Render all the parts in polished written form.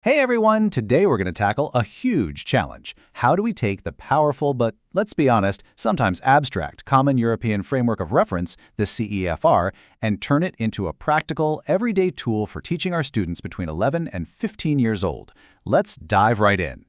Hey everyone, today we're going to tackle a huge challenge. How do we take the powerful but, let's be honest, sometimes abstract Common European Framework of Reference, the CEFR, and turn it into a practical, everyday tool for teaching our students between 11 and 15 years old? Let's dive right in.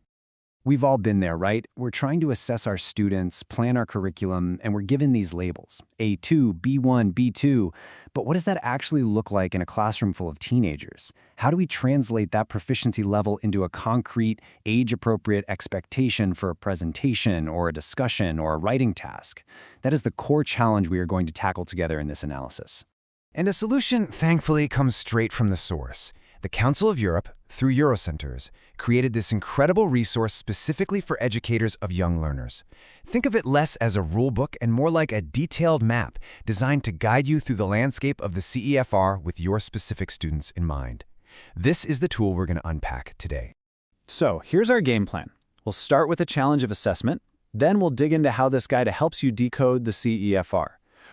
We've all been there, right? We're trying to assess our students, plan our curriculum, and we're given these labels, A2, B1, B2. But what does that actually look like in a classroom full of teenagers? How do we translate that proficiency level into a concrete, age-appropriate expectation for a presentation or a discussion or a writing task? That is the core challenge we are going to tackle together in this analysis. And a solution, thankfully, comes straight from the source. The Council of Europe, through Eurocenters, created this incredible resource specifically for educators of young learners. Think of it less as a rule book and more like a detailed map designed to guide you through the landscape of the CEFR with your specific students in mind. This is the tool we're going to unpack today. So here's our game plan. We'll start with a challenge of assessment, then we'll dig into how this guide helps you decode the CEFR.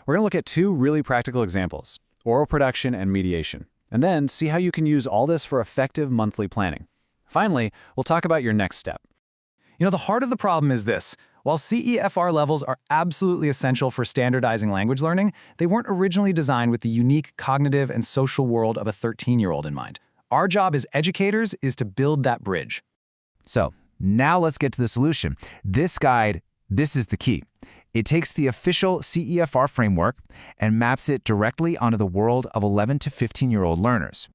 We're going to look at two really practical examples, oral production and mediation, and then see how you can use all this for effective monthly planning. Finally, we'll talk about your next step. The heart of the problem is this. While CEFR levels are absolutely essential for standardizing language learning, they weren't originally designed with the unique cognitive and social world of a 13-year-old in mind. Our job as educators is to build that bridge. So, now let's get to the solution. This guide, this is the key. It takes the official CEFR framework and maps it directly onto the world of 11 to 15-year-old learners.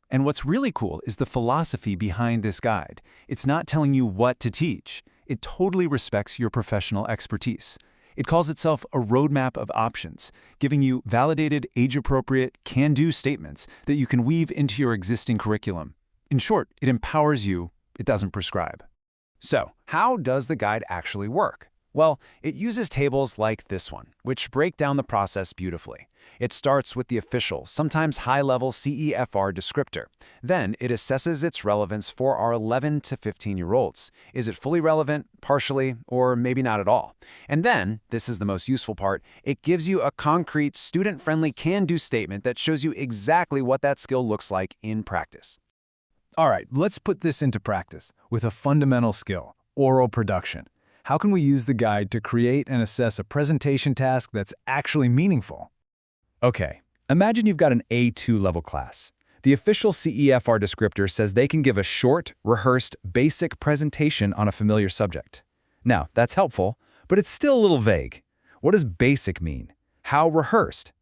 And what's really cool is the philosophy behind this guide. It's not telling you what to teach. It totally respects your professional expertise. It calls itself a roadmap of options, giving you validated, age-appropriate, can-do statements that you can weave into your existing curriculum. In short, it empowers you, it doesn't prescribe. So, how does the guide actually work? Well, it uses tables like this one, which break down the process beautifully. It starts with the official, sometimes high-level CEFR descriptor. Then it assesses its relevance for our 11 to 15-year-olds. Is it fully relevant, partially, or maybe not at all? And then, this is the most useful part, it gives you a concrete, student-friendly can-do statement that shows you exactly what that skill looks like in practice. All right, let's put this into practice with a fundamental skill, oral production. How can we use the guide to create and assess a presentation task that's actually meaningful? Okay, imagine you've got an A2 level class. The official CEFR descriptor says they can give a short, rehearsed, basic presentation on a familiar subject. Now, that's helpful, but it's still a little vague. What does basic mean? How rehearsed?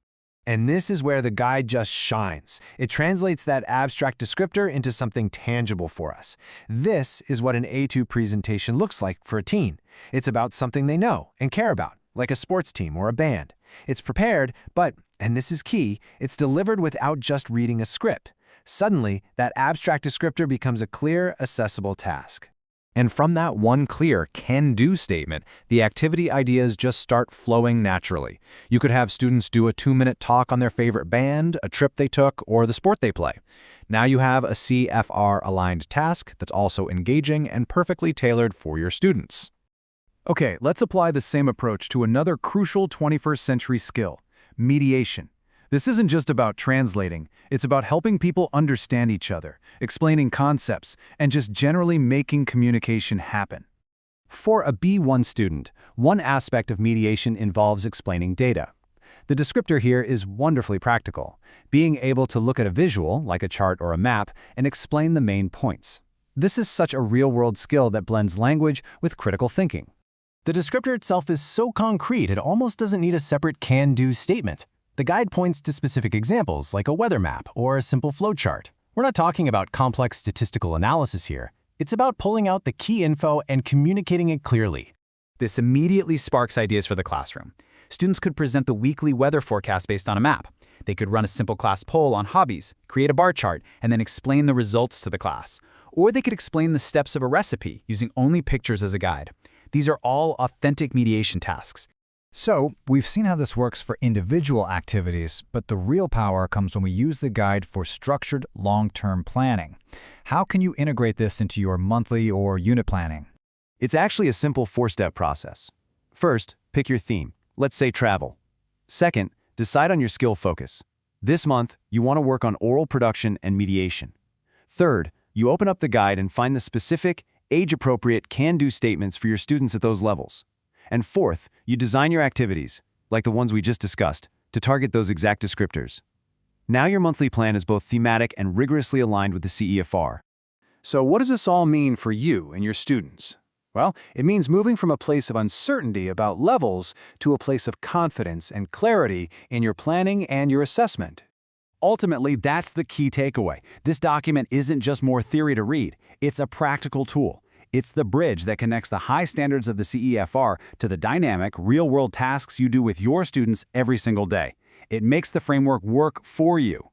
And this is where the guide just shines. It translates that abstract descriptor into something tangible for us. This is what an A2 presentation looks like for a teen. It's about something they know and care about, like a sports team or a band. It's prepared, but, and this is key, it's delivered without just reading a script. Suddenly, that abstract descriptor becomes a clear, accessible task. And from that one clear can-do statement, the activity ideas just start flowing naturally. You could have students do a 2-minute talk on their favorite band, a trip they took, or the sport they play. Now you have a CFR-aligned task that's also engaging and perfectly tailored for your students. Okay, let's apply the same approach to another crucial 21st century skill, mediation. This isn't just about translating, it's about helping people understand each other, explaining concepts, and just generally making communication happen. For a B1 student, one aspect of mediation involves explaining data. The descriptor here is wonderfully practical, being able to look at a visual, like a chart or a map, and explain the main points. This is such a real-world skill that blends language with critical thinking. The descriptor itself is so concrete it almost doesn't need a separate can-do statement. The guide points to specific examples like a weather map or a simple flowchart. We're not talking about complex statistical analysis here. It's about pulling out the key info and communicating it clearly. This immediately sparks ideas for the classroom. Students could present the weekly weather forecast based on a map. They could run a simple class poll on hobbies, create a bar chart, and then explain the results to the class. Or they could explain the steps of a recipe using only pictures as a guide. These are all authentic mediation tasks. So, we've seen how this works for individual activities, but the real power comes when we use the guide for structured, long-term planning. How can you integrate this into your monthly or unit planning? It's actually a simple 4-step process. First, pick your theme. Let's say travel. Second, decide on your skill focus. This month, you want to work on oral production and mediation. Third, You open up the guide and find the specific, age-appropriate can-do statements for your students at those levels. And fourth, you design your activities, like the ones we just discussed, to target those exact descriptors. Now your monthly plan is both thematic and rigorously aligned with the CEFR. So what does this all mean for you and your students? Well, it means moving from a place of uncertainty about levels to a place of confidence and clarity in your planning and your assessment. Ultimately, that's the key takeaway. This document isn't just more theory to read. It's a practical tool. It's the bridge that connects the high standards of the CEFR to the dynamic, real-world tasks you do with your students every single day. It makes the framework work for you.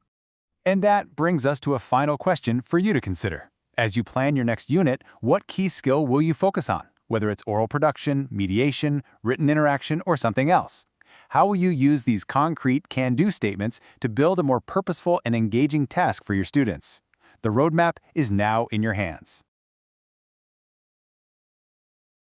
And that brings us to a final question for you to consider. As you plan your next unit, what key skill will you focus on? Whether it's oral production, mediation, written interaction, or something else. How will you use these concrete can-do statements to build a more purposeful and engaging task for your students? The roadmap is now in your hands.